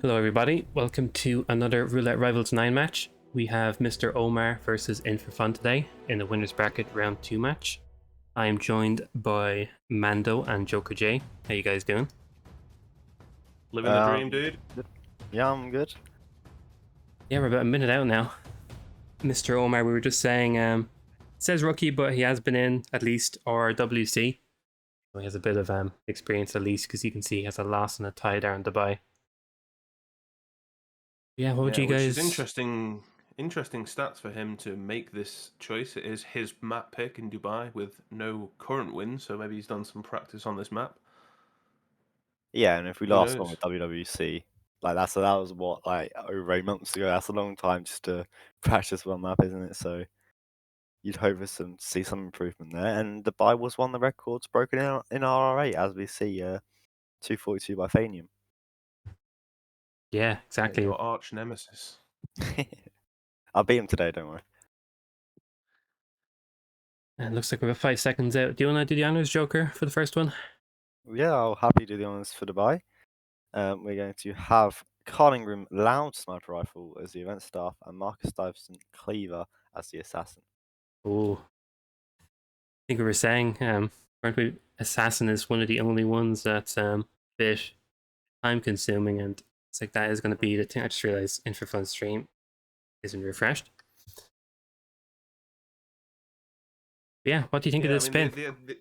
Hello everybody, welcome to another Roulette Rivals 9 match. We have Mr. Omar versus In4Fun today in the winner's bracket round 2 match. I am joined by Mando and Joker J. How you guys doing? Living the dream, dude. Yeah, I'm good. Yeah, we're about a minute out now. Mr. Omar, we were just saying, it says rookie, but he has been in at least RWC. So he has a bit of experience at least, because you can see he has a loss and a tie there in Dubai. Yeah, what would you guys... Which is interesting stats for him to make this choice. It is his map pick in Dubai with no current wins, so maybe he's done some practice on this map. Yeah, and if we Who last knows? on with WWC, like that was what, like over 8 months ago. That's a long time just to practice one map, isn't it? So you'd hope for see some improvement there. And Dubai was one of the records broken in RRA, as we see 242 by Fanium. Yeah, exactly. Your arch nemesis. I'll beat him today, don't worry. And it looks like we're about 5 seconds out. Do you want to do the honors, Joker, for the first one? Yeah, I'll happily do the honors for Dubai. We're going to have Carlingham Loud Sniper Rifle as the event staff and Marcus Stuyvesant Cleaver as the assassin. Oh, I think we were saying, weren't we? Assassin is one of the only ones that's bit time consuming, and it's like that is going to be the thing. I just realized In4Fun stream isn't refreshed. But yeah, what do you think of Yeah, I this mean spin?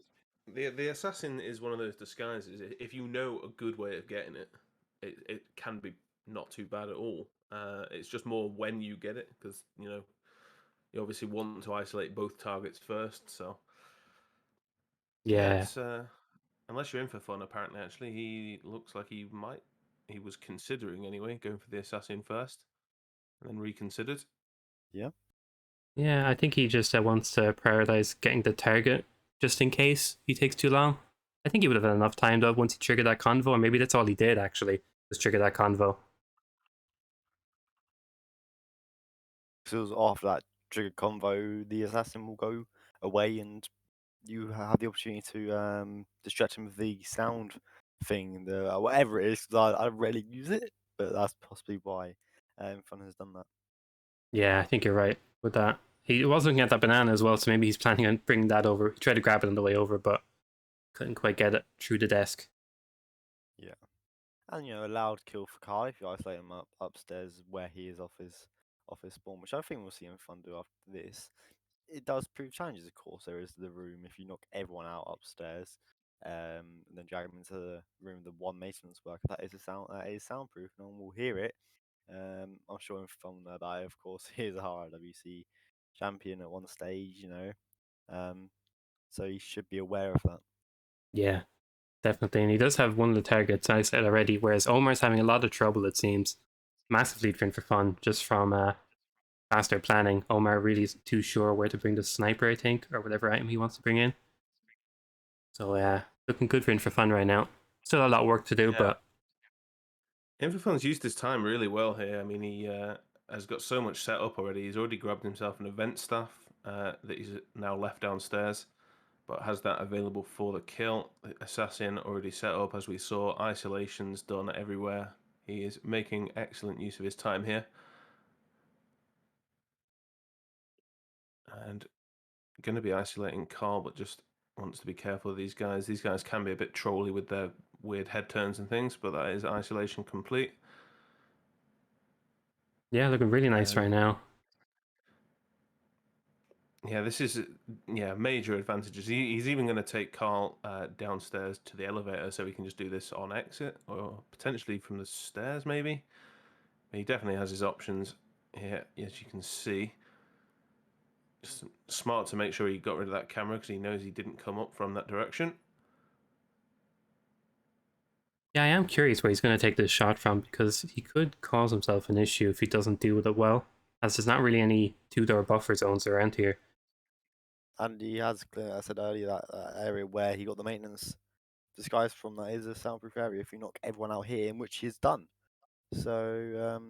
the assassin is one of those disguises. If you know a good way of getting it, it can be not too bad at all. It's just more when you get it, because you obviously want to isolate both targets first. So yeah, Yeah, it's unless you're in for fun. Apparently, actually, he looks like he was considering anyway going for the assassin first, and then reconsidered. Yeah. yeah, I think he just wants to prioritize getting the target just in case he takes too long. I think he would have had enough time though once he triggered that convo, or maybe that's all he did actually, was trigger that convo. So after that triggered convo, the assassin will go away and you have the opportunity to distract him with the sound thing, the whatever it is. 'Cause I rarely use it, but that's possibly why Fun has done that. Yeah, I think you're right with that. He was looking at that banana as well, so maybe he's planning on bringing that over. He tried to grab it on the way over, but couldn't quite get it through the desk. Yeah, and a loud kill for Carl if you isolate him upstairs where he is off his spawn, which I think we'll see him Fun do after this. It does prove challenges, of course. There is the room if you knock everyone out upstairs, and then drag them into the room with the one maintenance worker. That is soundproof. No one will hear it. I'm sure in Fun that I, of course, he is a RWC champion at one stage. So he should be aware of that. Yeah, definitely. And he does have one of the targets, I said already, whereas Omar's having a lot of trouble, it seems. Massive lead for fun, just from faster planning. Omar really isn't too sure where to bring the sniper, I think, or whatever item he wants to bring in. So looking good for fun right now. Still a lot of work to do, Yeah, but In4Fun's used his time really well here. I mean, he has got so much set up already. He's already grabbed himself an event staff that he's now left downstairs, but has that available for the kill. The assassin already set up, as we saw. Isolations done everywhere. He is making excellent use of his time here. And going to be isolating Carl, but just wants to be careful of these guys. These guys can be a bit trolly with their weird head turns and things, but that is isolation complete. yeah, looking really nice And right now. yeah, this is major advantages. He's even going to take Carl downstairs to the elevator, so he can just do this on exit or potentially from the stairs, maybe. He definitely has his options here, as you can see. Just smart to make sure he got rid of that camera because he knows he didn't come up from that direction. Yeah, I am curious where he's going to take this shot from because he could cause himself an issue if he doesn't deal with it well, as there's not really any two-door buffer zones around here. And he has, I said earlier, that area where he got the maintenance disguise from, that is a soundproof area if you knock everyone out here, in which he's done. So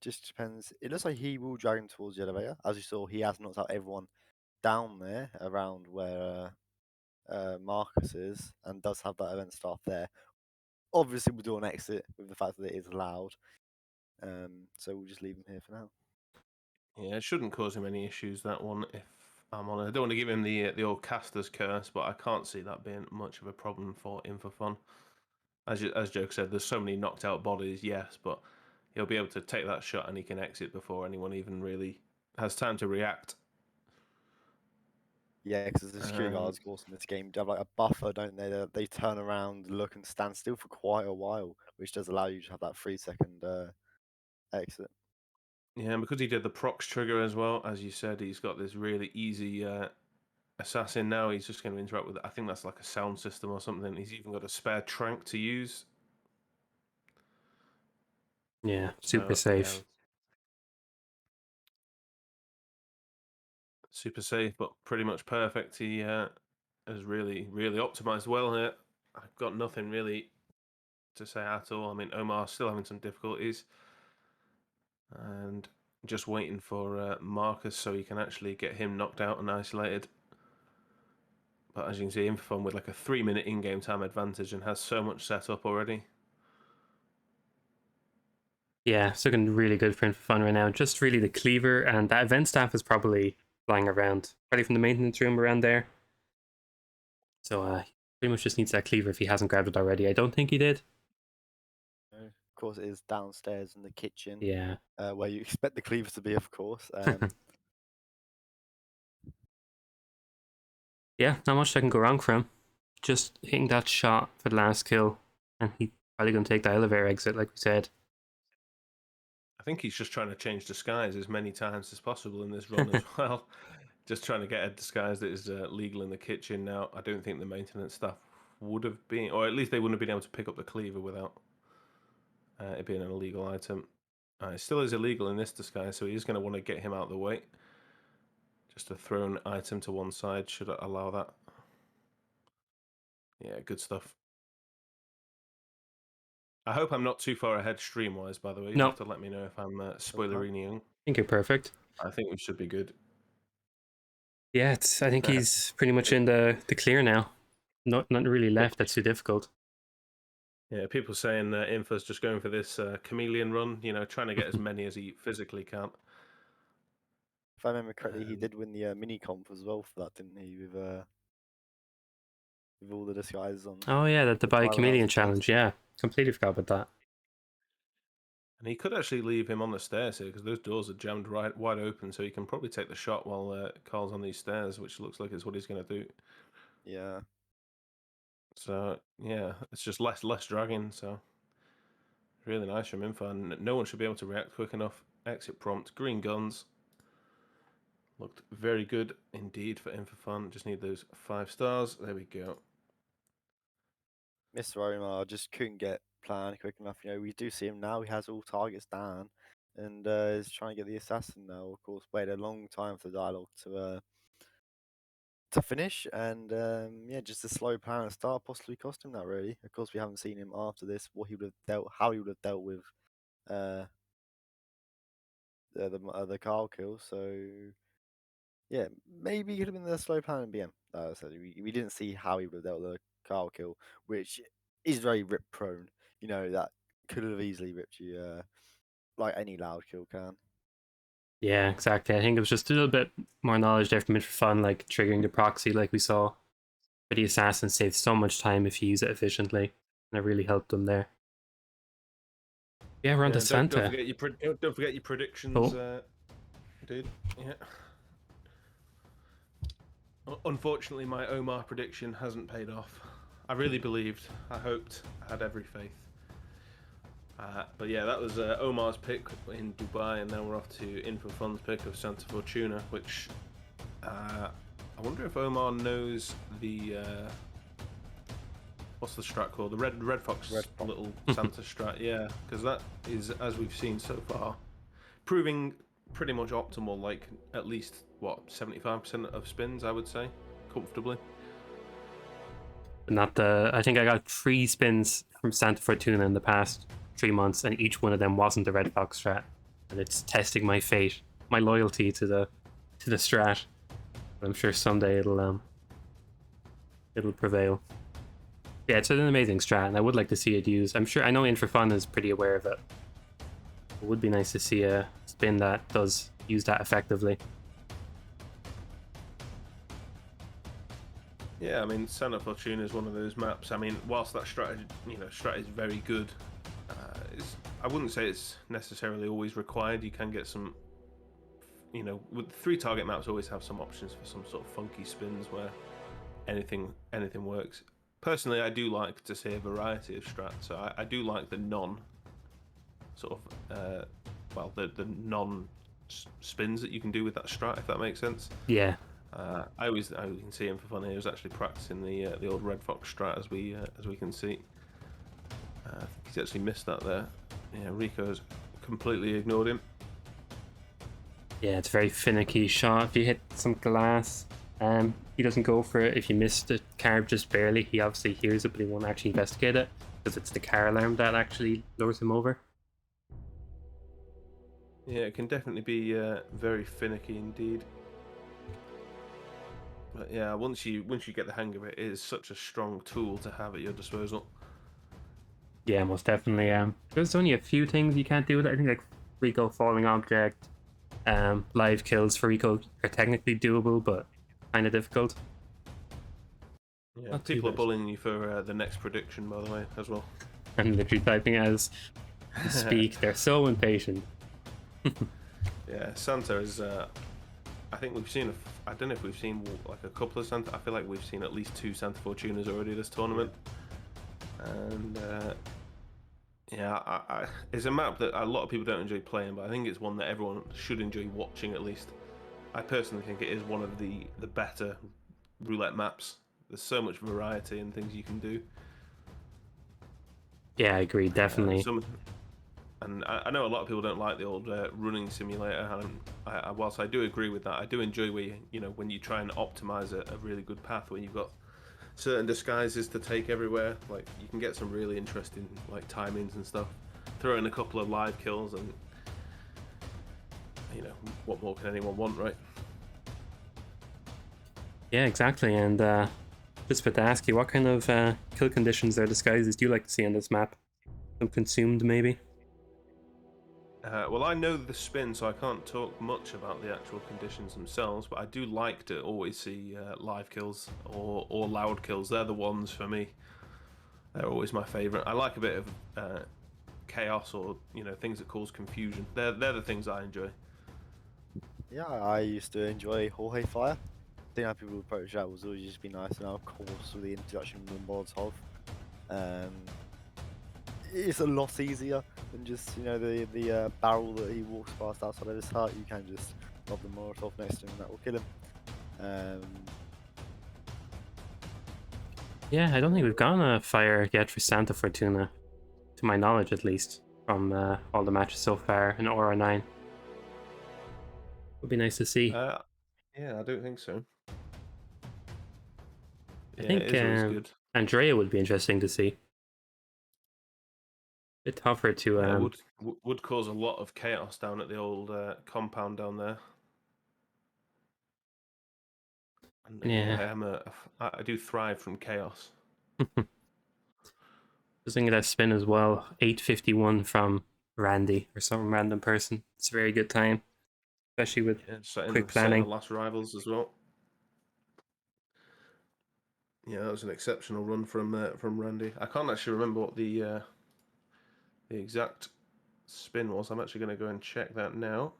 just depends. It looks like he will drag him towards the elevator. As you saw, he has knocked out everyone down there around where Marcus is, and does have that event staff there. Obviously, we'll do an exit with the fact that it is loud. So we'll just leave him here for now. Yeah, it shouldn't cause him any issues, that one, if I'm honest. I don't want to give him the old caster's curse, but I can't see that being much of a problem for In4Fun. As Joke said, there's so many knocked out bodies, yes, but he'll be able to take that shot and he can exit before anyone even really has time to react. Yeah, because the security And guards, of course, in this game have like a buffer, don't they? They turn around, look, and stand still for quite a while, which does allow you to have that 3 second exit. yeah, and because he did the procs trigger as well, as you said, he's got this really easy assassin now. He's just going to interact with it. I think that's like a sound system or something. He's even got a spare trank to use. Yeah, super So yeah, safe. super safe, but pretty much perfect. He has really optimized well here. I've got nothing really to say at all. I mean, Omar's still having some difficulties, and just waiting for Marcus so he can actually get him knocked out and isolated. But as you can see, In4Fun with like a 3-minute in-game time advantage and has so much set up already. Yeah, it's looking really good for In4Fun right now. Just really the cleaver, and that event staff is probably flying around, probably from the maintenance room around there. So pretty much just needs that cleaver if he hasn't grabbed it already. I don't think he did. Of course, it is downstairs in the kitchen, Yeah. where you expect the cleaver to be, of course. Yeah, not much that can go wrong for him. Just hitting that shot for the last kill, and he's probably going to take the elevator exit, like we said. I think he's just trying to change disguise as many times as possible in this run as well. Just trying to get a disguise that is legal in the kitchen. Now, I don't think the maintenance staff would have been, or at least they wouldn't have been able to pick up the cleaver without it being an illegal item. It still is illegal in this disguise, so he's going to want to get him out of the way. Just a thrown item to one side should allow that. Yeah, good stuff. I hope I'm not too far ahead stream-wise, by the way. You'll No. have to let me know if I'm spoileriniing. I think you're perfect. I think we should be good. Yeah, I think he's pretty much in the clear now. Nothing really left that's too difficult. Yeah, people saying Info's just going for this chameleon run, you know, trying to get as many as he physically can. If I remember correctly, he did win the mini comp as well for that, didn't he? With all the disguises on. Oh yeah, the Dubai Dubai Chameleon rounds Challenge. Yeah, completely forgot about that. And he could actually leave him on the stairs here because those doors are jammed wide open, so he can probably take the shot while Carl's on these stairs, which looks like is what he's going to do. Yeah. So yeah, it's just less dragging. So really nice from Info, and no one should be able to react quick enough. Exit prompt, green guns. Looked very good indeed for In4Fun. Just need those 5 stars. There we go. Mr. Omar just couldn't get planned quick enough. You know, we do see him now. He has all targets down, and is trying to get the assassin now. Of course, waited a long time for the dialogue to finish, and yeah, just a slow plan at start possibly cost him that. Really, of course, we haven't seen him after this. What he would have dealt, how he would have dealt with the Carl kill. So yeah, maybe it could have been the slow plan in BM. So we didn't see how he would have dealt with the Carl kill, which is very rip prone. You know, that could have easily ripped you, like any loud kill can. Yeah, exactly. I think it was just a little bit more knowledge there from In4Fun, like triggering the proxy, like we saw. But the assassin saves so much time if you use it efficiently, and it really helped them there. Yeah, we're on to Santa. Don't forget your predictions, dude. Yeah. Unfortunately, my Omar prediction hasn't paid off. I really believed, I hoped, I had every faith. But yeah, that was Omar's pick in Dubai, and now we're off to In4Fun's pick of Santa Fortuna, which I wonder if Omar knows the what's the strat called? The Red Fox little Santa strat. Yeah, because that is, as we've seen so far, proving pretty much optimal. Like at least what 75% of spins, I would say, comfortably. Not the. I think I got 3 spins from Santa Fortuna in the past 3 months, and each one of them wasn't the Red Fox strat, and it's testing my fate, my loyalty to the strat. But I'm sure someday it'll prevail. Yeah, it's an amazing strat, and I would like to see it used. I know In4Fun is pretty aware of it. It would be nice to see a spin that does use that effectively. Yeah, I mean, Santa Fortuna is one of those maps. I mean, whilst that strat is very good, I wouldn't say it's necessarily always required. You can get some, with 3 target maps, always have some options for some sort of funky spins where anything works. Personally, I do like to see a variety of strats. So I do like the the non spins that you can do with that strat, if that makes sense. Yeah. I can see In4Fun here is actually practicing the old Red Fox strat as we can see. I think he's actually missed that there. Yeah, Rico's completely ignored him. Yeah, it's a very finicky shot. If you hit some glass, he doesn't go for it. If you miss the carb just barely, he obviously hears it, but he won't actually investigate it because it's the car alarm that actually lures him over. Yeah, it can definitely be very finicky indeed. But yeah, once you get the hang of it, it is such a strong tool to have at your disposal. Yeah, most definitely. There's only a few things you can't do with it. I think like Rico falling object, live kills for Rico are technically doable, but kind of difficult. Yeah, Not too people are bad. bullying you for the next prediction, by the way, as well. I'm literally typing as we speak. They're so impatient. Yeah, Santa is. I think we've seen. I don't know if we've seen like a couple of Santa. I feel like we've seen at least 2 Santa Fortunas already this tournament, and yeah, it's a map that a lot of people don't enjoy playing, but I think it's one that everyone should enjoy watching at least. I personally think it is one of the better roulette maps. There's so much variety and things you can do. Yeah, I agree, definitely. Some And I know a lot of people don't like the old running simulator, and whilst I do agree with that, I do enjoy where when you try and optimize a really good path where you've got certain disguises to take everywhere. Like you can get some really interesting like timings and stuff. Throw in a couple of live kills, and what more can anyone want, right? Yeah, exactly. And just about to ask you, what kind of kill conditions or disguises do you like to see on this map? Some consumed, maybe? Well, I know the spin, so I can't talk much about the actual conditions themselves, but I do like to always see live kills or loud kills. They're the ones for me. They're always my favourite. I like a bit of chaos or things that cause confusion. They're the things I enjoy. Yeah, I used to enjoy Jorge Fire. Seeing how people approach that was always just be nice, and of course with the introduction of the Molotov, um, it's a lot easier than just the barrel that he walks past outside of his hut. You can just lob the Molotov next to him, and that will kill him. Um, Yeah, I don't think we've gotten a fire yet for Santa Fortuna, to my knowledge at least, from all the matches so far in Aura 9. Would be nice to see. Uh, yeah, I don't think so. I Yeah, it think is always good. Andrea would be interesting to see. Bit tougher to Yeah, would cause a lot of chaos down at the old compound down there. And yeah, yeah. I do thrive from chaos. Just thinking that spin as well. 851 from Randy or some random person. It's a very good time, especially with Yeah, quick setting the planning. last rivals as well. Yeah, that was an exceptional run from Randy. I can't actually remember what the exact spin was. I'm actually going to go and check that now.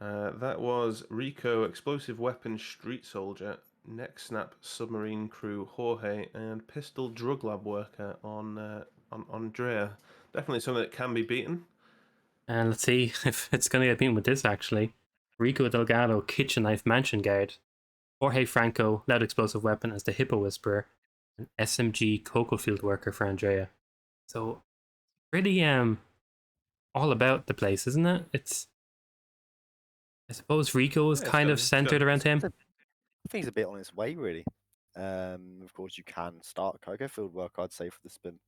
That was Rico, Explosive Weapon Street Soldier, Neck Snap Submarine Crew Jorge, and Pistol Drug Lab Worker on Andrea. Definitely something that can be beaten. And let's see if it's going to get beaten with this actually. Rico Delgado, Kitchen Knife Mansion Guard. Jorge Franco, Loud Explosive Weapon as the Hippo Whisperer. And SMG Cocoa Field Worker for Andrea. So, really all about the place, isn't it? It's, I suppose Rico is Yeah, it's kind got of centered around him. I think it's a bit on its way, really. Of course, you can start Cocoa Field work, I'd say, for the spin.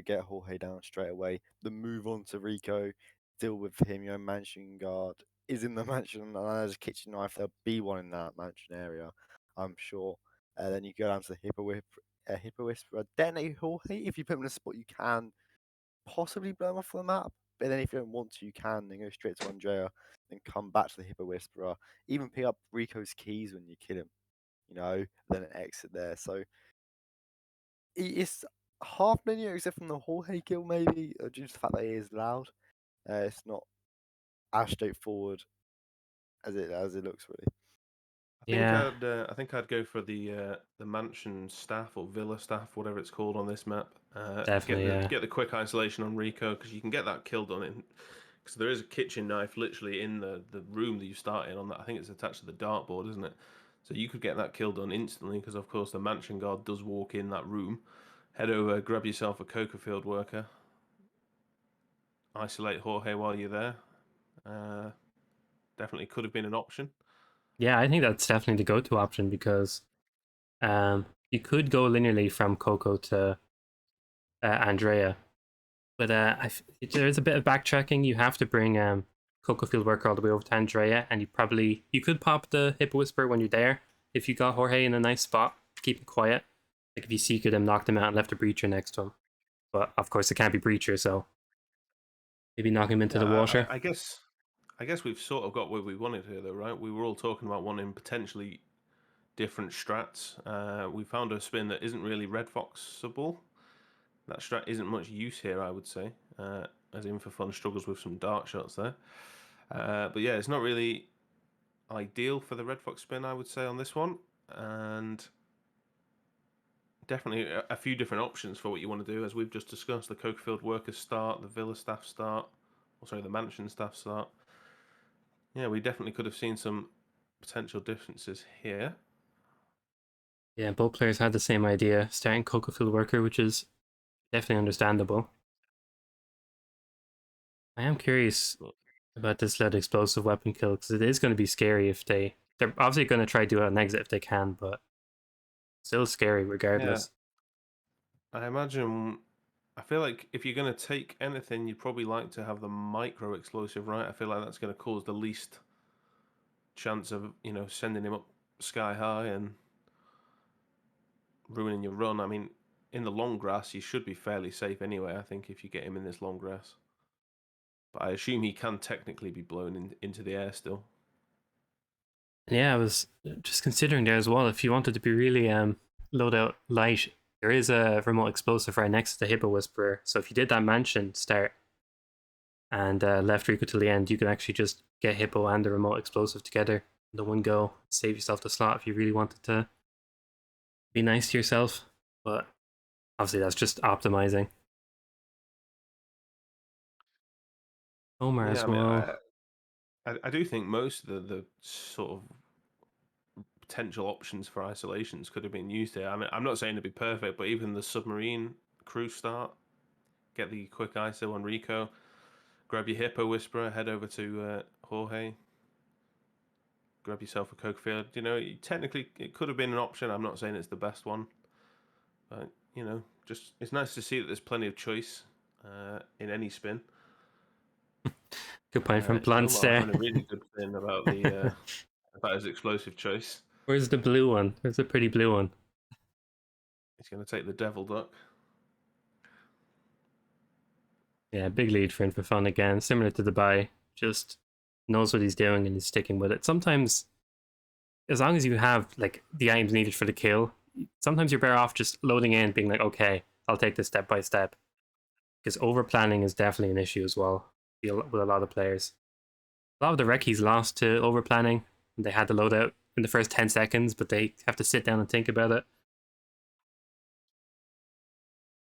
Get Jorge down straight away. The move on to Rico, deal with him. Mansion Guard is in the mansion, and there's a kitchen knife. There'll be one in that mansion area, I'm sure. Then you go down to the Hippo Whisperer. Detonate Jorge. If you put him in a spot, you can possibly blow him off the map. But then if you don't want to, you can then go straight to Andrea, then come back to the Hippo Whisperer. Even pick up Rico's keys when you kill him, then exit there. So it's half linear except from the Jorge kill, maybe, due to the fact that it is loud. It's not as straightforward as it looks, really. Yeah, I think I'd go for the mansion staff or villa staff, whatever it's called on this map. definitely, yeah. Get the quick isolation on Rico because you can get that kill done in. Because there is a kitchen knife literally in the room that you start in. On that, I think it's attached to the dartboard, isn't it? So you could get that kill done instantly because of course the mansion guard does walk in that room. Head over, grab yourself a Cocoa Field worker, isolate Jorge while you're there. Uh, Definitely could have been an option. Yeah, I think that's definitely the go-to option because you could go linearly from Coco to Andrea, But there's a bit of backtracking. You have to bring Cocoa Field Worker all the way over to Andrea, and you could pop the Hippo Whisperer when you're there if you got Jorge in a nice spot. Keep him quiet. Like if you seeked him, knocked him out, and left a Breacher next to him. But of course, it can't be Breacher, so maybe knock him into Yeah, the water. I guess we've sort of got where we wanted here, though, right? We were all talking about wanting potentially different strats. We found a spin that isn't really Red Foxable. That strat isn't much use here, I would say, as In4Fun struggles with some dark shots there. But yeah, it's not really ideal for the Red Fox spin, I would say, on this one. And definitely a few different options for what you want to do, as we've just discussed. The Cokerfield Workers start, the Villa staff start, or sorry, the Mansion staff start. Yeah, we definitely could have seen some potential differences here. Yeah, both players had the same idea, starting Cocoa Field Worker, which is definitely understandable. I am curious about this lead explosive weapon kill because it is going to be scary if they're obviously going to try to do an exit if they can, but still scary Yeah, regardless. I imagine. I feel like if you're going to take anything, you'd probably like to have the micro explosive, right? I feel like that's going to cause the least chance of sending him up sky high and ruining your run. I mean, in the long grass, you should be fairly safe anyway. I think if you get him in this long grass, but I assume he can technically be blown into the air still. Yeah, I was just considering there as well. If you wanted to be really loadout light, there is a remote explosive right next to the Hippo Whisperer. So if you did that mansion start and left Rico till the end, you can actually just get Hippo and the remote explosive together in the one go. Save yourself the slot if you really wanted to be nice to yourself. But obviously, that's just optimizing. Omar Yeah, as I mean, well. I do think most of the sort of potential options for isolations could have been used here. I mean, I'm not saying to be perfect, but even the submarine crew start, get the quick ISO on Rico, grab your Hippo Whisperer, head over to Jorge, grab yourself a Cokefield. Technically it could have been an option. I'm not saying it's the best one, but just it's nice to see that there's plenty of choice in any spin. Good point from Plants Omar there. having a really good spin about the about his explosive choice. Where's the blue one? Where's the pretty blue one? He's going to take the Devil Duck. Yeah, big lead for In4Fun again. Similar to the buy. Just knows what he's doing and he's sticking with it. Sometimes, as long as you have like the items needed for the kill, sometimes you're better off just loading in, being like, okay, I'll take this step by step. Because over planning is definitely an issue as well with a lot of players. A lot of the recce's lost to over planning. They had the loadout in the first 10 seconds, but they have to sit down and think about it.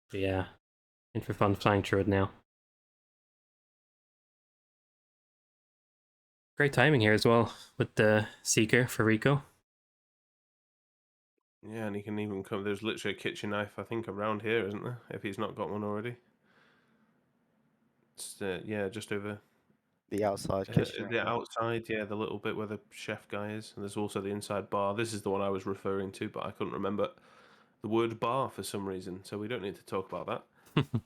But yeah, In4Fun flying through it now. Great timing here as well with the Seeker for Rico. Yeah, and he can even come. There's literally a kitchen knife, I think, around here, isn't there? If he's not got one already. It's, yeah, just over The outside kitchen the area. outside, yeah, the little bit where the chef guy is, and there's also the inside bar. This is the one I was referring to, but I couldn't remember the word bar for some reason, so we don't need to talk about that.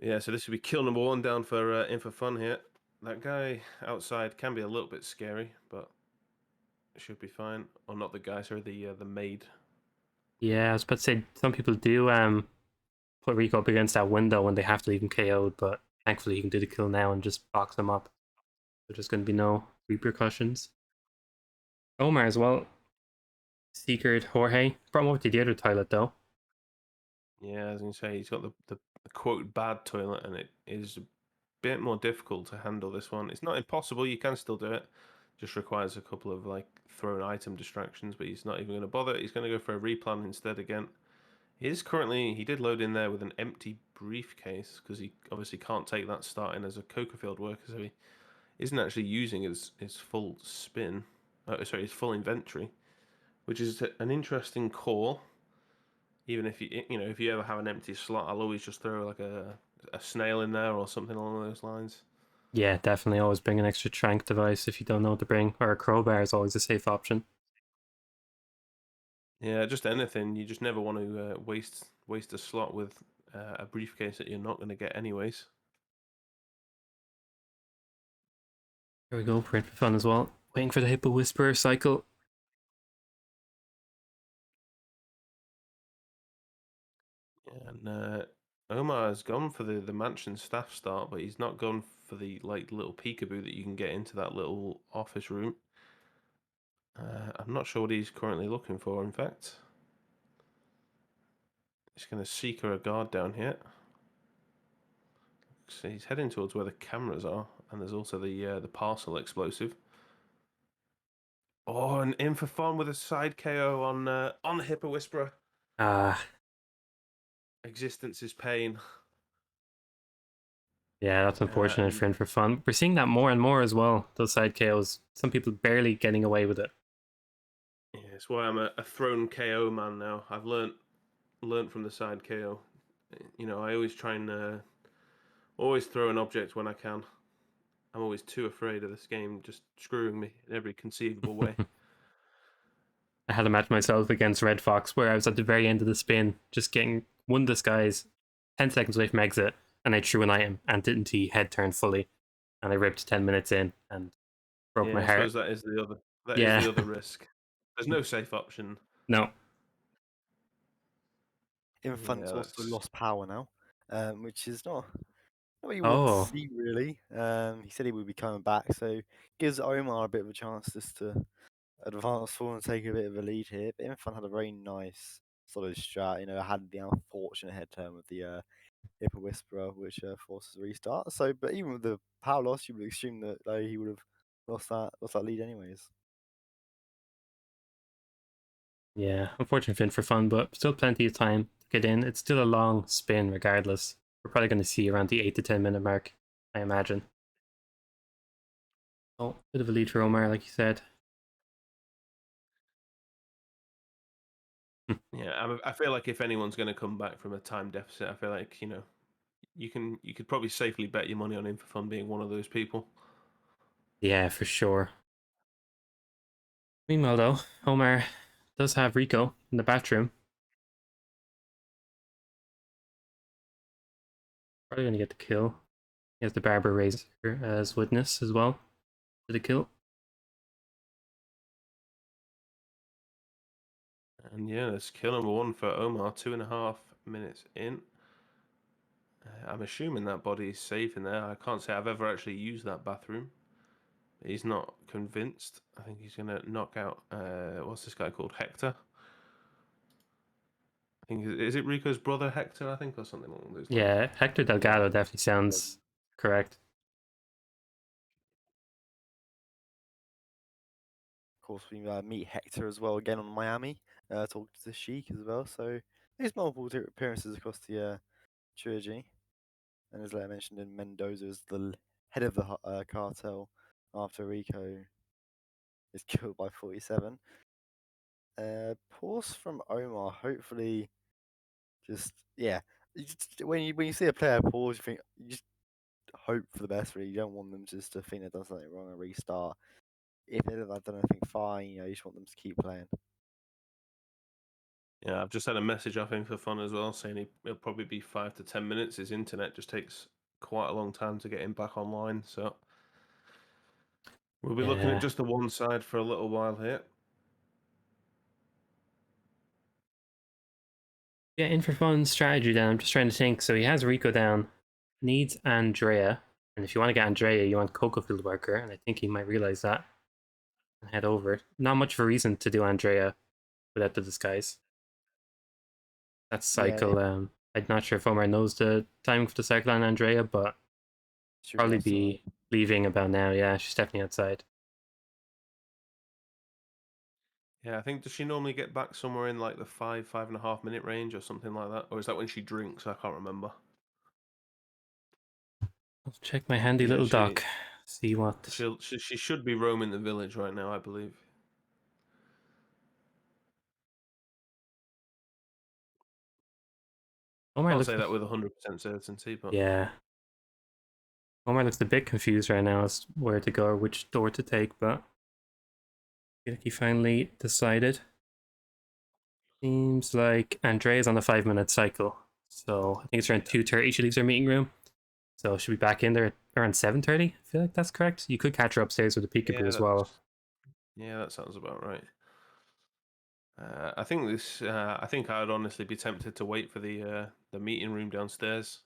Yeah, so this would be kill number one down for In4Fun here. That guy outside can be a little bit scary, but should be fine. Or not the guy, sorry, the maid. Yeah, I was about to say some people do put Rico up against that window when they have to leave him KO'd, but thankfully he can do the kill now and just box them up. So there's going to be no repercussions. Omar as well. Seekered Jorge. Brought him over to the other toilet though. Yeah, as you say, he's got the quote bad toilet, and it is a bit more difficult to handle this one. It's not impossible, you can still do it. Just requires a couple of like thrown item distractions, but he's not even going to bother. He's going to go for a replan instead again. He did load in there with an empty briefcase because he obviously can't take that start in as a Cokerfield worker, so he isn't actually using his full spin. Sorry, his full inventory, which is an interesting call. Even if if you ever have an empty slot, I'll always just throw like a snail in there or something along those lines. Yeah, definitely always bring an extra trank device if you don't know what to bring, or a crowbar is always a safe option. Yeah, just anything. You just never want to waste a slot with a briefcase that you're not going to get anyways. Here we go for In4Fun as well. Waiting for the Hippo Whisperer cycle. And Omar has gone for the mansion staff start, but he's not gone for the little peekaboo that you can get into that little office room. I'm not sure what he's currently looking for, in fact. He's going to seek a guard down here. So he's heading towards where the cameras are, and there's also the parcel explosive. Oh, and In4Fun with a side KO on the Hippo Whisperer. Ah, Existence is pain. yeah, that's unfortunate And for In4Fun. We're seeing that more and more as well, those side KOs. Some people barely getting away with it. yeah, it's why I'm a thrown KO man now. I've learnt from the side KO. You know, I always try and always throw an object when I can. I'm always too afraid of this game just screwing me in every conceivable way. I had a match myself against Red Fox where I was at the very end of the spin, just getting one disguise, 10 seconds away from exit, and I threw an item, and didn't he head turn fully, and I ripped 10 minutes in and broke Yeah, my I heart. suppose that is Yeah, the other risk. There's no safe option. no. In4Fun's Yeah, also that's lost power now, which is not what you want to Oh, see, really. He said he would be coming back, so gives Omar a bit of a chance just to advance forward and take a bit of a lead here. But In4Fun had a very nice, solid strat. You know, had the unfortunate head turn with the Hippo Whisperer, which forces a restart. So, but even with the power loss, you would assume that he would have lost that lead anyways. yeah. Unfortunate fin for fun, but still plenty of time to get in. It's still a long spin regardless. We're probably going to see around the 8 to 10 minute mark, I imagine. Oh, bit of a lead for Omar, like you said. yeah. I feel like if anyone's going to come back from a time deficit, I feel like you could probably safely bet your money on In4Fun being one of those people. Yeah, for sure. Meanwhile, though, Omar does have Rico in the bathroom. Probably going to get the kill. He has the Barber Razor as witness as well to the kill. And yeah, that's kill number one for Omar. 2.5 minutes in. I'm assuming that body is safe in there. I can't say I've ever actually used that bathroom. He's not convinced. I think he's gonna knock out. What's this guy called? Hector. I think is it Rico's brother Hector? I think, or something along those lines. Yeah, Hector Delgado definitely sounds correct. Of course, we meet Hector as well again on Miami, talking to the Sheik as well. So there's multiple appearances across the trilogy. And as I mentioned, in Mendoza is the head of the cartel after Rico is killed by 47. Pause from Omar. Hopefully, just yeah. When you see a player pause, you just hope for the best. Really, you don't want them just to think they've done something wrong and restart. If they've done anything fine, you just want them to keep playing. Yeah, I've just had a message off In4Fun as well saying he'll probably be 5 to 10 minutes. His internet just takes quite a long time to get him back online, so we'll be looking at Yeah. just the one side for a little while here. Yeah, In4Fun strategy then. I'm just trying to think. So he has Rico down, needs Andrea. And if you want to get Andrea, you want Coco Field Worker. And I think he might realize that and head over. Not much of a reason to do Andrea without the disguise. That's Yeah, cycle. I'm not sure if Omar knows the timing for the cycle on Andrea, but should be probably outside. be leaving about now. Yeah, she's definitely outside. Yeah, I think does she normally get back somewhere in like the 5.5 minute range or something like that, or is that when she drinks? I can't remember. I'll check my handy Yeah, little doc. See what. she should be roaming the village right now, I believe. Omar Can't looks. say that with 100% certainty, but Yeah. Omar looks a bit confused right now as where to go or which door to take, but I feel like he finally decided. Seems like Andrea's on a 5 minute cycle, So I think it's around 2:30 she leaves her meeting room. So she'll be back in there at around 7:30. I feel like that's correct. You could catch her upstairs with a peekaboo as well. Yeah, that sounds about right. I think this. I think I'd honestly be tempted to wait for the meeting room downstairs.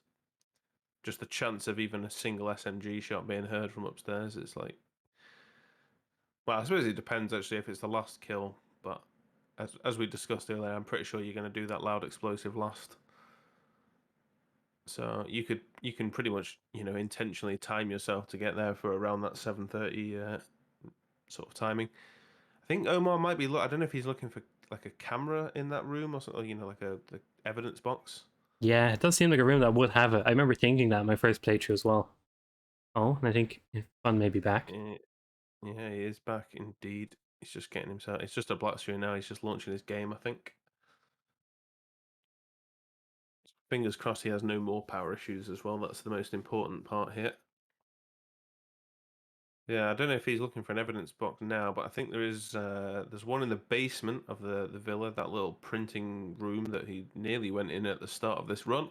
Just the chance of even a single SMG shot being heard from upstairs. It's like, well, I suppose it depends actually if it's the last kill. But as we discussed earlier, I'm pretty sure you're going to do that loud explosive last. So you can pretty much intentionally time yourself to get there for around that 7:30 sort of timing. I think Omar might be. I don't know if he's looking for like a camera in that room or something. Like the evidence box. Yeah, it does seem like a room that would have it. I remember thinking that in my first playthrough as well. Oh, and I think Fun may be back. Yeah, he is back indeed. He's just getting himself. It's just a black screen now. He's just launching his game, I think. Fingers crossed he has no more power issues as well. That's the most important part here. Yeah, I don't know if he's looking for an evidence box now, but I think there's one in the basement of the villa, that little printing room that he nearly went in at the start of this run,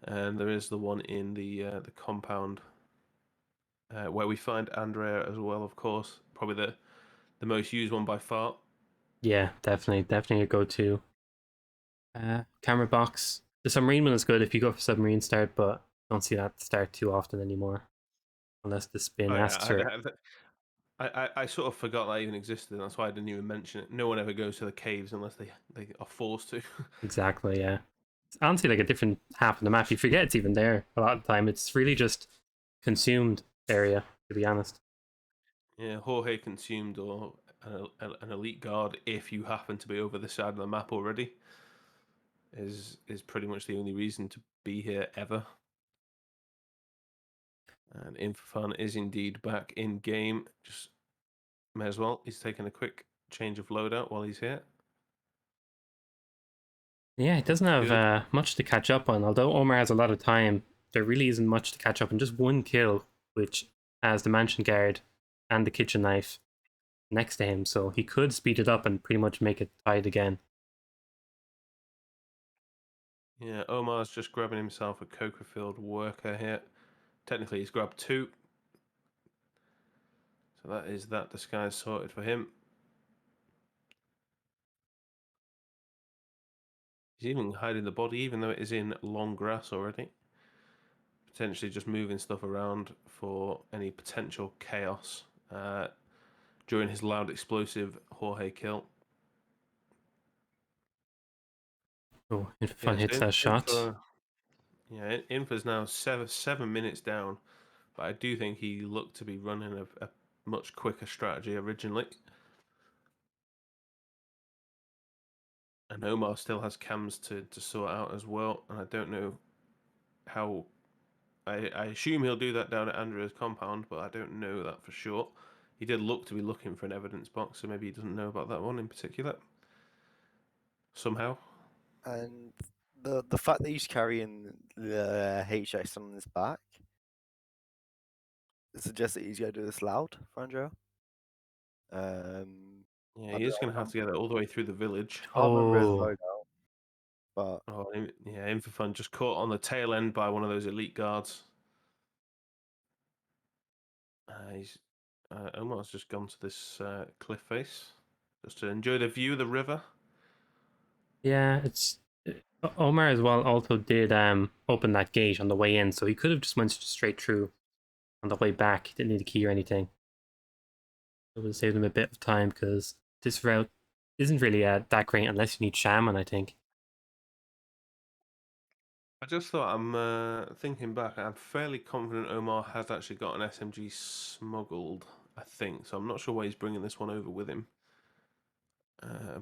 and there is the one in the compound where we find Andrea as well, of course. Probably the most used one by far. Yeah, definitely a go-to. Camera box. The submarine one is good if you go for submarine start, but don't see that start too often anymore, unless the spin Oh asks yeah, for it. I sort of forgot that even existed. That's why I didn't even mention it. No one ever goes to the caves unless they are forced to. Exactly, yeah. It's honestly like a different half of the map. You forget it's even there a lot of the time. It's really just consumed area, to be honest. Yeah, Jorge consumed or an elite guard, if you happen to be over the side of the map already, is pretty much the only reason to be here ever. And In4Fun is indeed back in game. Just may as well. He's taking a quick change of loadout while he's here. Yeah, it doesn't have Good. much to catch up on. Although Omar has a lot of time, there really isn't much to catch up on. Just one kill, which has the mansion guard and the kitchen knife next to him, so he could speed it up and pretty much make it tied again. Yeah, Omar's just grabbing himself a Coca-Field worker here. Technically, he's grabbed two. So that is that disguise sorted for him. He's even hiding the body, even though it is in long grass already. Potentially just moving stuff around for any potential chaos during his loud explosive Jorge kill. Oh, if Yeah, Fun hits that shot. Infa's now 7 minutes down, but I do think he looked to be running a much quicker strategy originally. And Omar still has cams to sort out as well, and I don't know how. I assume he'll do that down at Andrea's compound, but I don't know that for sure. He did look to be looking for an evidence box, so maybe he doesn't know about that one in particular. Somehow. And the fact that he's carrying the HX on his back suggests that he's going to do this loud for Andrea. Yeah, he Andrea, is going to have to get it all the way through the village. I can't remember his Oh, loadout, but Oh, yeah, In4Fun just caught on the tail end by one of those elite guards. Omar's just gone to this cliff face just to enjoy the view of the river. yeah, it's Omar as well. Also did open that gate on the way in, so he could have just went straight through on the way back. He didn't need a key or anything. It would have saved him a bit of time because this route isn't really that great unless you need shaman, I think. I just thought I'm thinking back. I'm fairly confident Omar has actually got an SMG smuggled. I think so. I'm not sure why he's bringing this one over with him.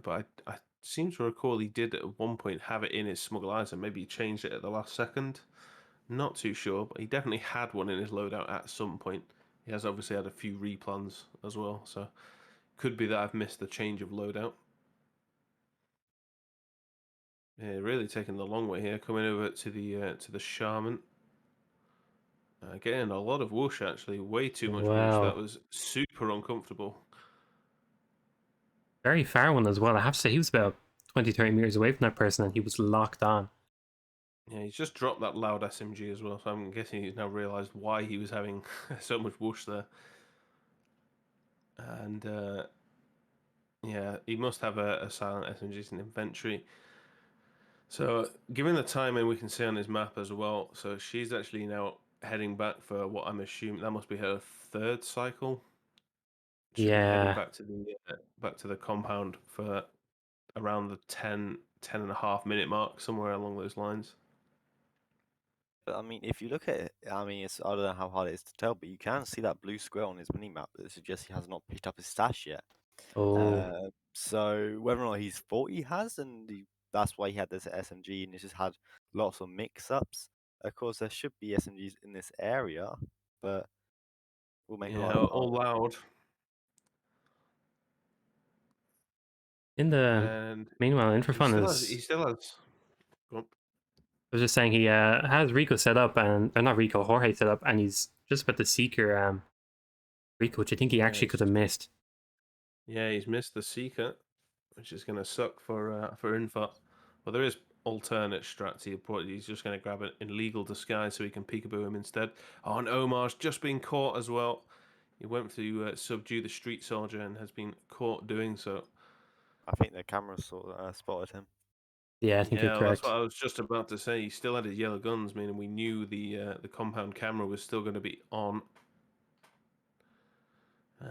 But I seem to recall he did at one point have it in his smuggle item. Maybe he changed it at the last second. Not too sure, but he definitely had one in his loadout at some point. He has obviously had a few replans as well, so could be that I've missed the change of loadout. Yeah, really taking the long way here, coming over to the shaman. Getting a lot of whoosh actually, way too much whoosh. That Wow. was super uncomfortable. Very far one as well. I have to say, he was about 20, 30 meters away from that person and he was locked on. Yeah, he's just dropped that loud SMG as well, so I'm guessing he's now realised why he was having so much whoosh there. And yeah, he must have a silent SMG in inventory. So, given the timing, we can see on his map as well. So she's actually now heading back for what I'm assuming that must be her third cycle. Should be heading Yeah, back to the compound for around the 10 and a half minute mark, somewhere along those lines. But I mean, if you look at it, I mean, I don't know how hard it is to tell, but you can see that blue square on his mini map that suggests he has not picked up his stash yet. oh, So whether or not he's thought he has, and that's why he had this SMG, and he's just had lots of mix-ups. Of course, there should be SMGs in this area, but will make Yeah, life all hard. loud. in the And meanwhile, he In4Fun still has. He is. still has. Go on. I was just saying he has Rico set up and or not Rico, Jorge set up, and he's just about to Seeker Rico, which I think he Yeah, actually could have missed. he's missed the seeker, which is going to suck for Info. Well, there is alternate strats. He's just going to grab an illegal disguise so he can peekaboo him instead. Oh, and Omar's just been caught as well. He went to subdue the street soldier and has been caught doing so. I think the camera spotted him. Yeah, I think you're Yeah, that's what correct. I was just about to say. He still had his yellow guns, meaning we knew the compound camera was still going to be on.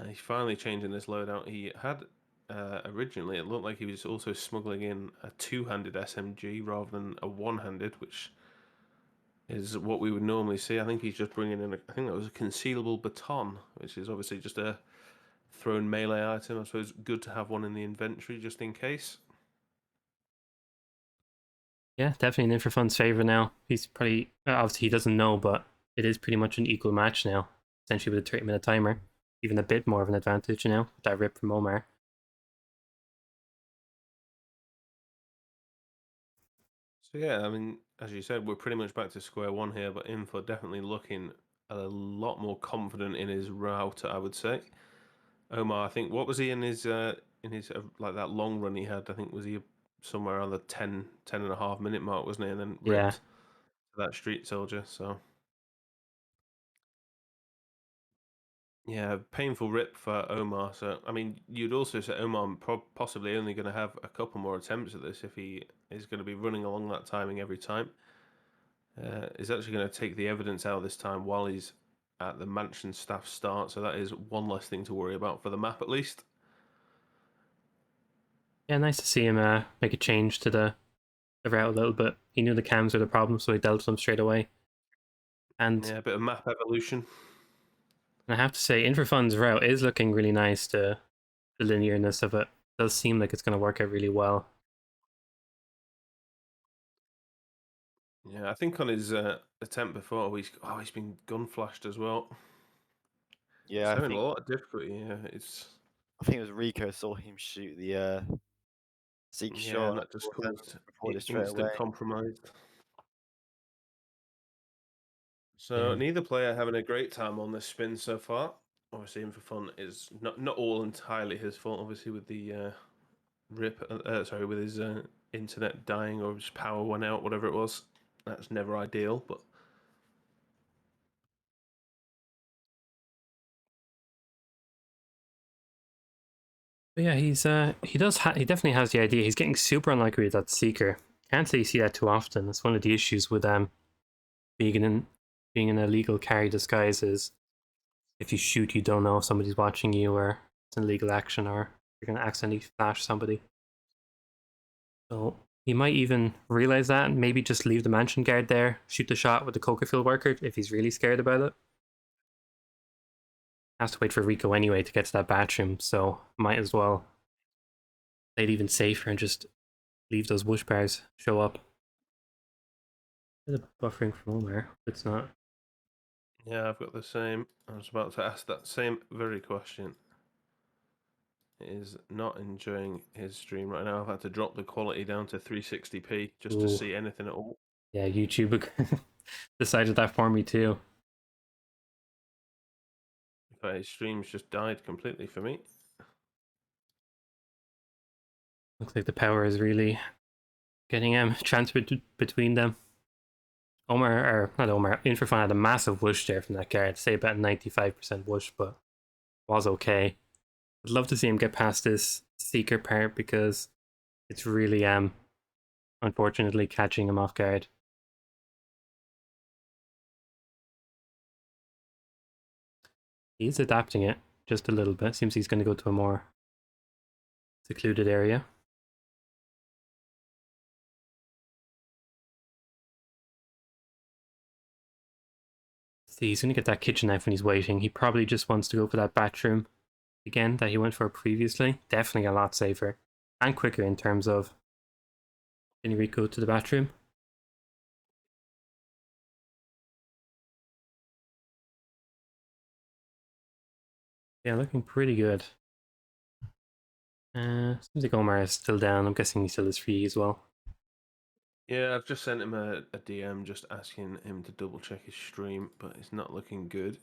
He's finally changing this loadout. He had originally it looked like he was also smuggling in a two-handed SMG rather than a one-handed, which is what we would normally see. I think he's just bringing in. I think that was a concealable baton, which is obviously just a thrown melee item. I suppose good to have one in the inventory just in case. Yeah, definitely an In4Fun's favor now. He's probably obviously he doesn't know, but it is pretty much an equal match now. Essentially with a 30-minute timer, even a bit more of an advantage now with that rip from Omar. So yeah, I mean, as you said, we're pretty much back to square one here, but Info definitely looking a lot more confident in his route, I would say. Omar, I think what was he in his like that long run he had? I think was he somewhere around the 10 and a half minute mark, wasn't he? And then Yeah, ripped to that street soldier. So yeah, painful rip for Omar. So I mean, you'd also say Omar possibly only going to have a couple more attempts at this if he is going to be running along that timing every time. He's actually going to take the evidence out this time while he's at the mansion staff start. So that is one less thing to worry about for the map at least. yeah, nice to see him make a change to the route a little bit. He knew the cams were the problem, so he dealt with them straight away. And Yeah, a bit of map evolution. I have to say, In4Fun's route is looking really nice. The linearness of it does seem like it's going to work out really well. Yeah, I think on his attempt before, he's been gun flashed as well. He's Yeah, having a lot of difficulty. Yeah, I think it was Rico saw him shoot the seek shot, and and of that just course then caused reported it straight away. instant compromise. So Yeah, neither player having a great time on this spin so far. Obviously, In4Fun is not all entirely his fault. Obviously, with the with his internet dying or his power went out, whatever it was. That's never ideal, but but yeah, he definitely has the idea. He's getting super unlucky with that seeker. Can't say you see that too often. That's one of the issues with being an illegal carry disguise is if you shoot, you don't know if somebody's watching you or it's an illegal action or you're gonna accidentally flash somebody. So he might even realize that and maybe just leave the mansion guard there, shoot the shot with the Coca-Field worker if he's really scared about it. Has to wait for Rico anyway to get to that bathroom, so might as well play it even safer and just leave those bush bars show up. Bit of buffering from Omar, it's not. yeah, I've got the same. I was about to ask that same very question. Is not enjoying his stream right now. I've had to drop the quality down to 360p just to Ooh, see anything at all. yeah, YouTube decided that for me too. In fact, his stream's just died completely for me. Looks like the power is really getting transferred between them. Omar, or not Omar, In4Fun had a massive whoosh there from that guard. Say about 95% whoosh, but was okay. I'd love to see him get past this seeker part because it's really unfortunately catching him off guard. He's adapting it just a little bit. Seems he's going to go to a more secluded area. See, he's going to get that kitchen knife when he's waiting. He probably just wants to go for that bathroom again that he went for previously. Definitely a lot safer and quicker in terms of getting Rico to the bathroom. Yeah, looking pretty good. Seems like Omar is still down. I'm guessing he still is free as well. Yeah, I've just sent him a DM just asking him to double check his stream, but it's not looking good.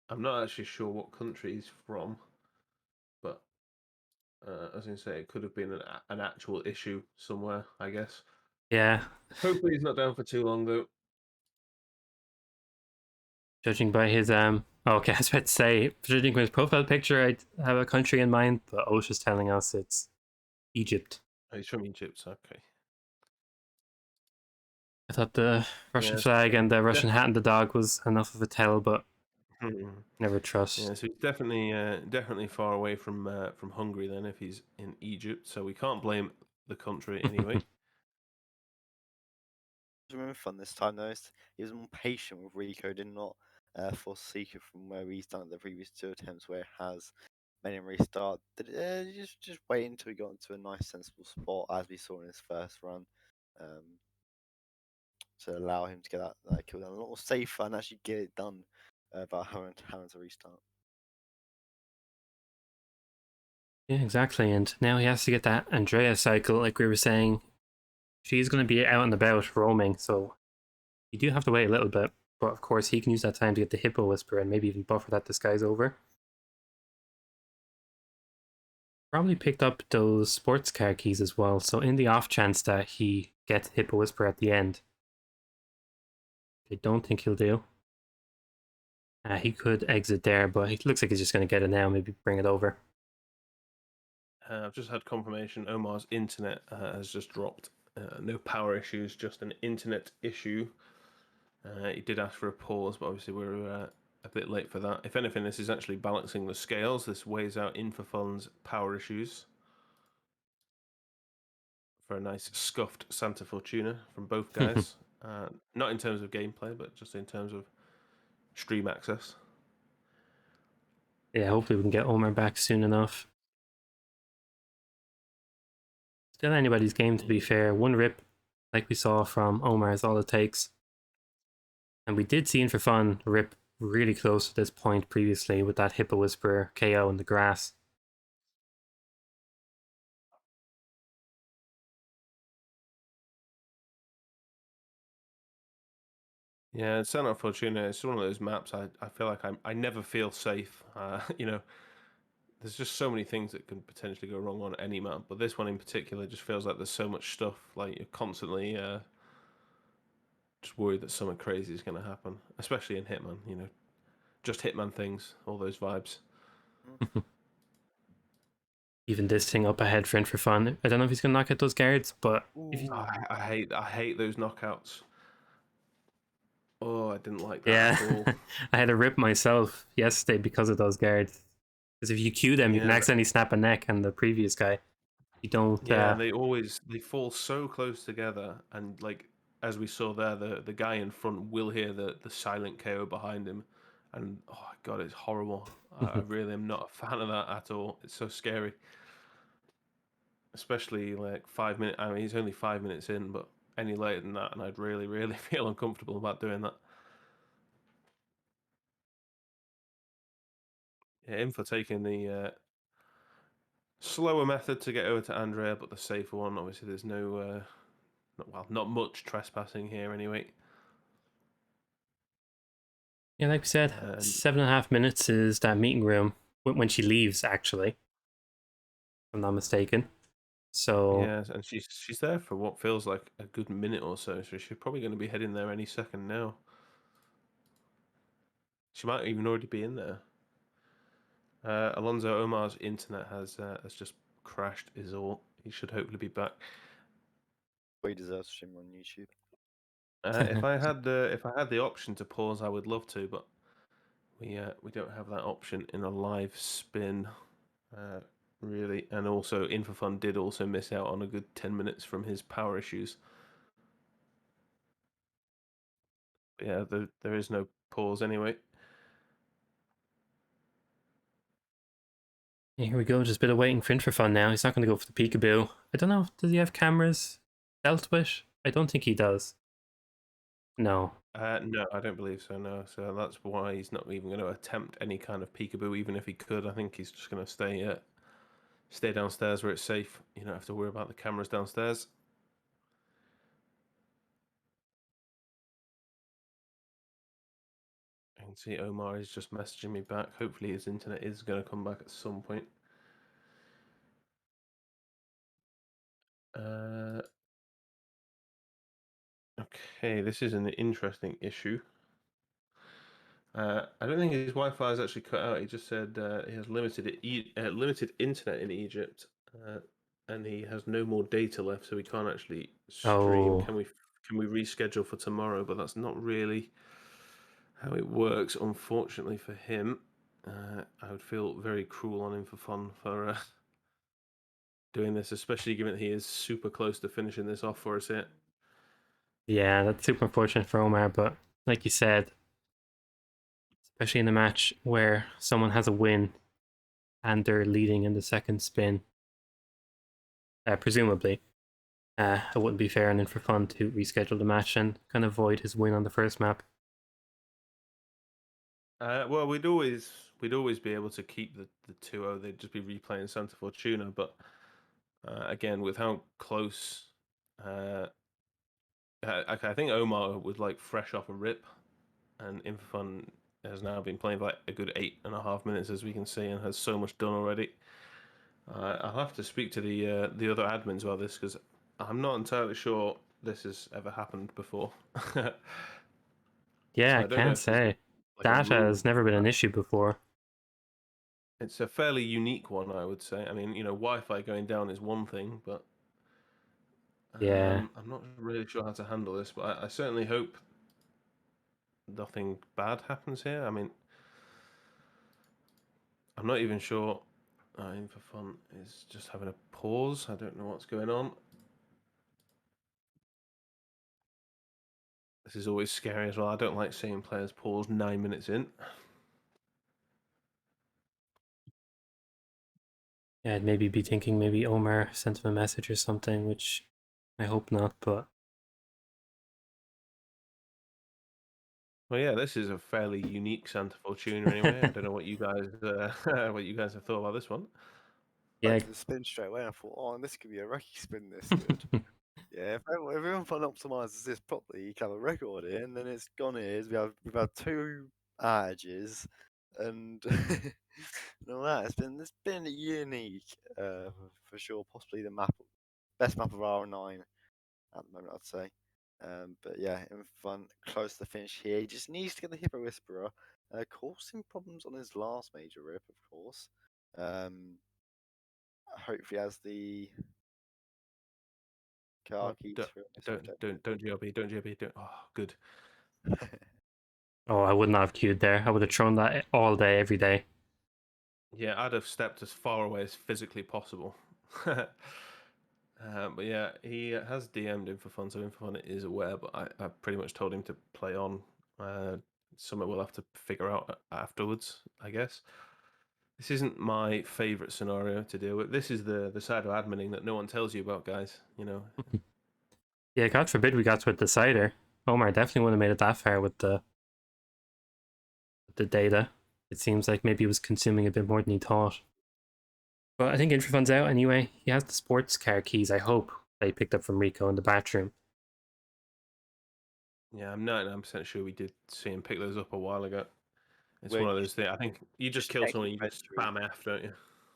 I'm not actually sure what country he's from, but I was going to say it could have been an actual issue somewhere, I guess. Yeah. Hopefully he's not down for too long, though. Judging by his okay, I was about to say, judging by his profile picture, I'd have a country in mind, but Osha's telling us it's Egypt. Oh, he's from Egypt, okay. I thought the Russian Yeah, flag so and the Russian hat and the dog was enough of a tell, but never trust. yeah, so he's definitely far away from Hungary then if he's in Egypt. So we can't blame the country anyway. Remember fun this time though. He was more patient with Rico, did not force Seeker from where he's done at the previous two attempts where it has made him restart. Just wait until he got into a nice sensible spot as we saw in his first run. To allow him to get that kill down a lot more safer and actually get it done without having to restart. Yeah, exactly. And now he has to get that Andrea cycle, like we were saying. She's going to be out and about roaming, so you do have to wait a little bit. But of course, he can use that time to get the Hippo Whisper and maybe even buffer that disguise over. Probably picked up those sports car keys as well, so in the off chance that he gets Hippo Whisper at the end, I don't think he'll do. He could exit there, but it looks like he's just going to get it now, maybe bring it over. I've just had confirmation Omar's internet has just dropped. No power issues, just an internet issue. He did ask for a pause, but obviously we're a bit late for that. If anything, this is actually balancing the scales. This weighs out In4Fun's power issues for a nice scuffed Santa Fortuna from both guys. Not in terms of gameplay, but just in terms of stream access. Yeah, hopefully we can get Omar back soon enough. Still anybody's game, to be fair. One rip, like we saw from Omar, is all it takes. And we did see In4Fun rip really close to this point previously with that Hippo Whisperer KO in the grass. Yeah, Santa Fortuna is one of those maps I feel like I never feel safe. There's just so many things that can potentially go wrong on any map, but this one in particular just feels like there's so much stuff. Like you're constantly just worried that something crazy is going to happen, especially in Hitman. Just Hitman things, all those vibes. Even this thing up ahead for In4Fun. I don't know if he's going to knock out those guards, but if you... I hate those knockouts. Oh, I didn't like that Yeah, at all. I had a rip myself yesterday because of those guards. Because if you queue them, you can Yeah, accidentally snap a neck, and the previous guy, you don't. yeah, they fall so close together, and like as we saw there, the guy in front will hear the silent KO behind him, and oh god, it's horrible. I really am not a fan of that at all. It's so scary, especially like 5 minutes. I mean, he's only 5 minutes in, but any later than that, and I'd really, really feel uncomfortable about doing that. Yeah, him for taking the slower method to get over to Andrea, but the safer one. Obviously, there's no, not much trespassing here anyway. Yeah, like we said, 7.5 minutes is that meeting room when she leaves, actually, if I'm not mistaken. So Yeah, and she's there for what feels like a good minute or so, so she's probably going to be heading there any second now. She might even already be in there. Alonso Omar's internet has just crashed. Is all. He should hopefully be back. He deserves to stream on YouTube. If I had the option to pause, I would love to, but we don't have that option in a live spin, uh, really. And also, In4Fun did also miss out on a good 10 minutes from his power issues. But yeah, there is no pause anyway. here we go, just a bit of waiting for fun now. He's not going to go for the peekaboo. I don't know, does he have cameras dealt with? I don't think he does. No. No, I don't believe so. No, so that's why he's not even going to attempt any kind of peekaboo, even if he could. I think he's just going to stay downstairs where it's safe. You don't have to worry about the cameras downstairs. I can see Omar is just messaging me back. Hopefully his internet is going to come back at some point. Okay, this is an interesting issue. I don't think his Wi-Fi is actually cut out. He just said he has limited internet in Egypt, and he has no more data left, so we can't actually stream. Oh, Can we reschedule for tomorrow? But that's not really how it works, unfortunately for him. I would feel very cruel on him for fun for doing this, especially given that he is super close to finishing this off for us here. yeah, that's super unfortunate for Omar, but like you said, especially in a match where someone has a win and they're leading in the second spin, presumably, it wouldn't be fair and for fun to reschedule the match and kind of void his win on the first map. Well, we'd always be able to keep the 2-0. They'd just be replaying Santa Fortuna, but again, with how close, I think Omar was like fresh off a rip, and In4Fun has now been playing for like a good 8.5 minutes, as we can see, and has so much done already. I'll have to speak to the other admins about this because I'm not entirely sure this has ever happened before. Yeah, So I I don't know can't if there's say. like a Data rule has never for been an that. issue before. It's a fairly unique one, I would say. I mean, Wi-Fi going down is one thing, but Yeah, I'm not really sure how to handle this. But I certainly hope nothing bad happens here. I mean, I'm not even sure. In4Fun is just having a pause. I don't know what's going on. This is always scary as well. I don't like seeing players pause 9 minutes in. yeah, I'd maybe be thinking maybe Omar sent him a message or something, which I hope not, but Well, yeah, this is a fairly unique Santa Fortuna anyway. I don't know what you guys what you guys have thought about this one. yeah. Back to the spin straight away. I thought, oh, this could be a recce spin this good. Yeah, if everyone fun optimizes this properly, you can have a record here, and then it's gone here. We've had two outages and and all that. It's been unique, for sure. Possibly the best map of R9 at the moment, I'd say. But yeah, in fun, close to the finish here. He just needs to get the Hippo Whisperer. Causing problems on his last major rip, of course. Hopefully has the car Oh, key don't to don't GLB, don't GLB, don't. Oh, good. Oh, I would not have queued there. I would have thrown that all day, every day. Yeah, I'd have stepped as far away as physically possible. But yeah, he has DM'd In4Fun, so In4Fun is aware. But I pretty much told him to play on. Something we'll have to figure out afterwards, I guess. This isn't my favorite scenario to deal with. This is the side of adminning that no one tells you about, guys. Yeah, God forbid we got to a decider. Omar definitely wouldn't have made it that far with the data. It seems like maybe he was consuming a bit more than he thought. But I think Infofun's out anyway. He has the sports car keys, I hope, that he picked up from Rico in the bathroom. Yeah, I'm 99% sure we did see him pick those up a while ago. It's When one of you those things. I think you just just kill check someone, your you just inventory, spam F, don't you?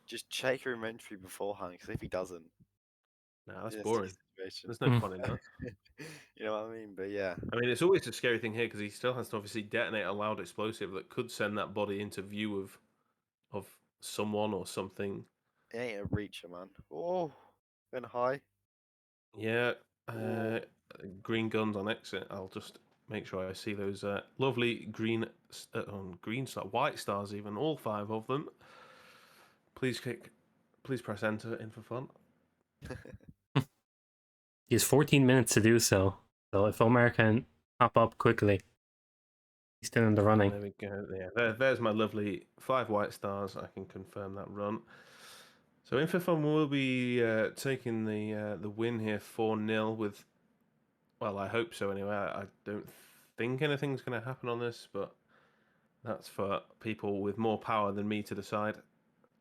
just check your inventory beforehand, because if he doesn't, Nah, that's in a sticky boring. situation. There's no fun in that. You know what I mean? But yeah, I mean, it's always a scary thing here because he still has to obviously detonate a loud explosive that could send that body into view of someone or something. it ain't a reacher, man. Oh, going high. Yeah, Oh, green guns on exit. I'll just make sure I see those lovely green star, white stars, even all 5 of them. Please press enter in for fun. He has 14 minutes to do so. So if Omar can hop up quickly, he's still in the running. There we go. Yeah, there's my lovely 5 white stars. I can confirm that run. So In4Fun will be taking the win here 4-0 with, well, I hope so anyway. I don't think anything's going to happen on this, but that's for people with more power than me to decide.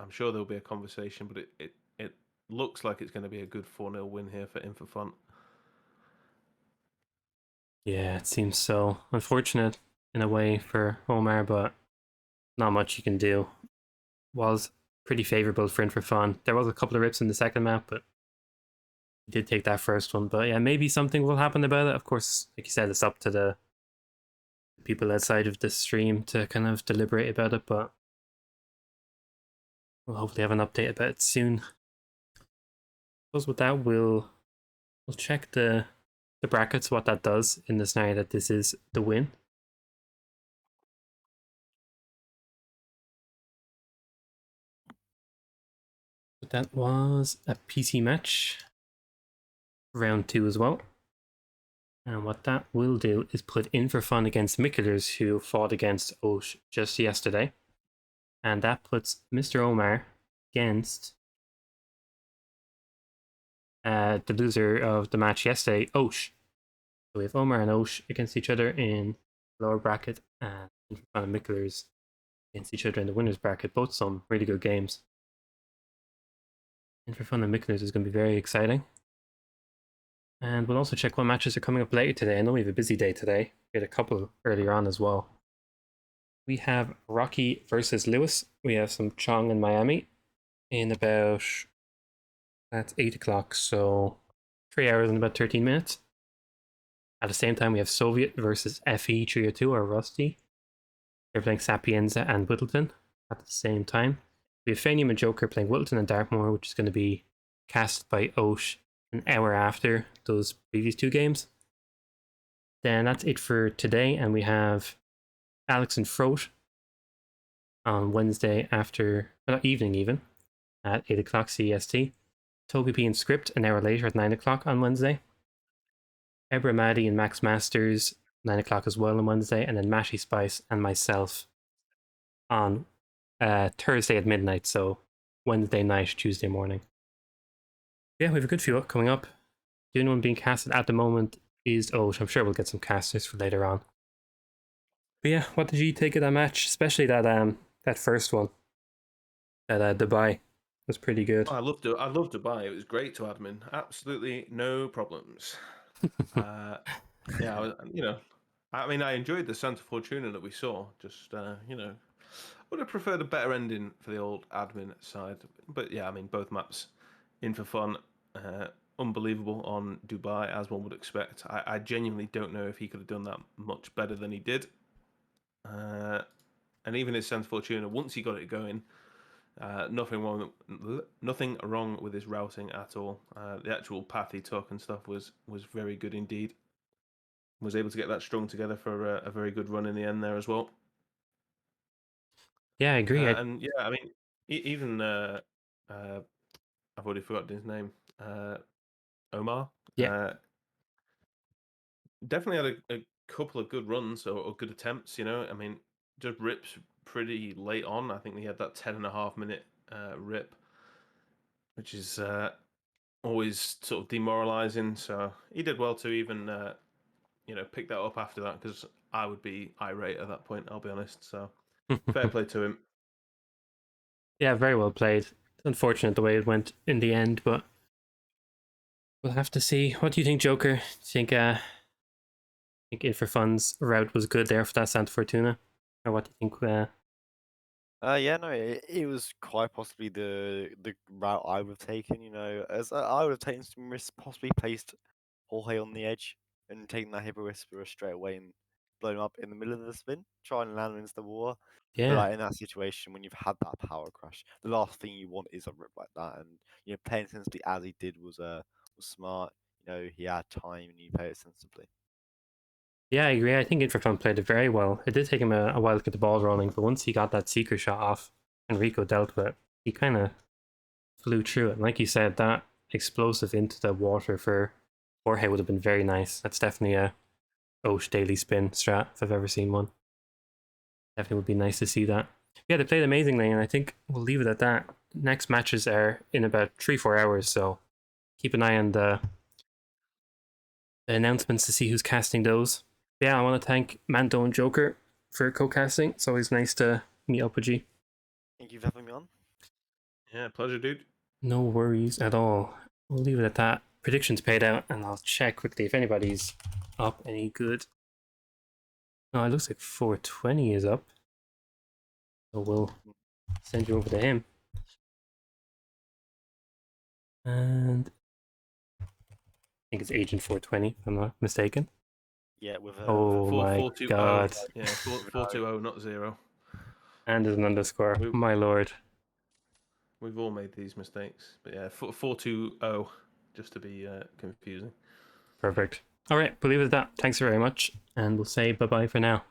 I'm sure there'll be a conversation, but it looks like it's going to be a good 4-0 win here for In4Fun. Yeah, it seems so. Unfortunate in a way for Omar, but not much you can do. Was pretty favourable for In4Fun. There was a couple of rips in the second map, but he did take that first one. But yeah, maybe something will happen about it. Of course, like you said, it's up to the people outside of the stream to kind of deliberate about it, but we'll hopefully have an update about it soon. I suppose with that, we'll check the brackets, what that does in the scenario that this is the win. But that was a PC match, round 2 as well. And what that will do is put In4Fun against Mikkelers, who fought against Osh just yesterday. And that puts Mr. Omar against the loser of the match yesterday, Osh. So we have Omar and Osh against each other in the lower bracket, and In4Fun and Mikkelers against each other in the winners bracket. Both some really good games. In4Fun and Mikkelers is going to be very exciting. And we'll also check what matches are coming up later today. I know we have a busy day today. We had a couple earlier on as well. We have Rocky versus Lewis. We have some Chong in Miami in about, that's 8 o'clock, so 3 hours and about 13 minutes. At the same time, we have Soviet versus FE 302 or Rusty. They're playing Sapienza and Whittleton at the same time. We have Fenium and Joker playing Whittleton and Dartmoor, which is going to be cast by Osh an hour after those previous 2 games. Then that's it for today, and we have Alex and Froat on Wednesday after, not evening even, at 8 o'clock CEST. Togepi and Script an hour later at 9 o'clock on Wednesday. Ebra Maddie and Max Masters 9 o'clock as well on Wednesday, and then Mashy Spice and myself on Thursday at midnight, so Wednesday night, Tuesday morning. Yeah, we have a good few coming up. The only one being casted at the moment is Osh. I'm sure we'll get some casters for later on. But yeah, what did you take of that match? Especially that first one. That Dubai was pretty good. I loved it. I loved Dubai. It was great to admin. Absolutely no problems. Yeah, I mean, I enjoyed the Santa Fortuna that we saw. Just would have preferred a better ending for the old admin side. But yeah, I mean, both maps In4Fun. Unbelievable on Dubai, as one would expect. I genuinely don't know if he could have done that much better than he did. And even his Santa Fortuna, once he got it going, nothing wrong with his routing at all. The actual path he took and stuff was very good indeed. Was able to get that strung together for a very good run in the end there as well. Yeah, I agree. And yeah, I mean, even I've already forgotten his name. Omar. Yeah. Definitely had a couple of good runs or good attempts. I mean, just rips pretty late on. I think he had that 10.5 minute rip, which is always sort of demoralizing. So he did well to even pick that up after that, because I would be irate at that point, I'll be honest. So fair play to him. Yeah, very well played. Unfortunate the way it went in the end, but we'll have to see. What do you think, Joker? Do you think In4Fun's route was good there for that Santa Fortuna? Or what do you think Yeah, no, it was quite possibly the route I would have taken. You know, as I would have taken some risks, possibly placed Jorge on the edge and taken that Hippo Whisperer straight away and blown him up in the middle of the spin, trying to land him into the water. But Yeah. like in that situation, when you've had that power crash, the last thing you want is a rip like that. And you know, playing sensibly as he did was smart. You know, he had time and he played it sensibly. Yeah, I agree. I think In4Fun played it very well. It did take him a while to get the ball rolling, but once he got that seeker shot off and Rico dealt with it, he kind of flew through it. And like you said, that explosive into the water for Jorge would have been very nice. That's definitely a Osh daily spin strat if I've ever seen one. Definitely would be nice to see that. Yeah, they played amazingly, and I think we'll leave it at that. Next matches are in about 3-4 hours, so keep an eye on the announcements to see who's casting those. Yeah, I want to thank Mando and Joker for co-casting. It's always nice to meet up with you. Thank you for having me on. Yeah, pleasure, dude. No worries at all. We'll leave it at that. Predictions paid out, and I'll check quickly if anybody's up any good. Oh, it looks like 420 is up. So we'll send you over to him. And I think it's Agent 420, if I'm not mistaken. Yeah, with Oh my 420. god. Yeah, 420, not 0. And there's an underscore. My lord. We've all made these mistakes. But yeah, 420, just to be confusing. Perfect. All right, we'll leave it at that. Thanks very much. And we'll say bye bye for now.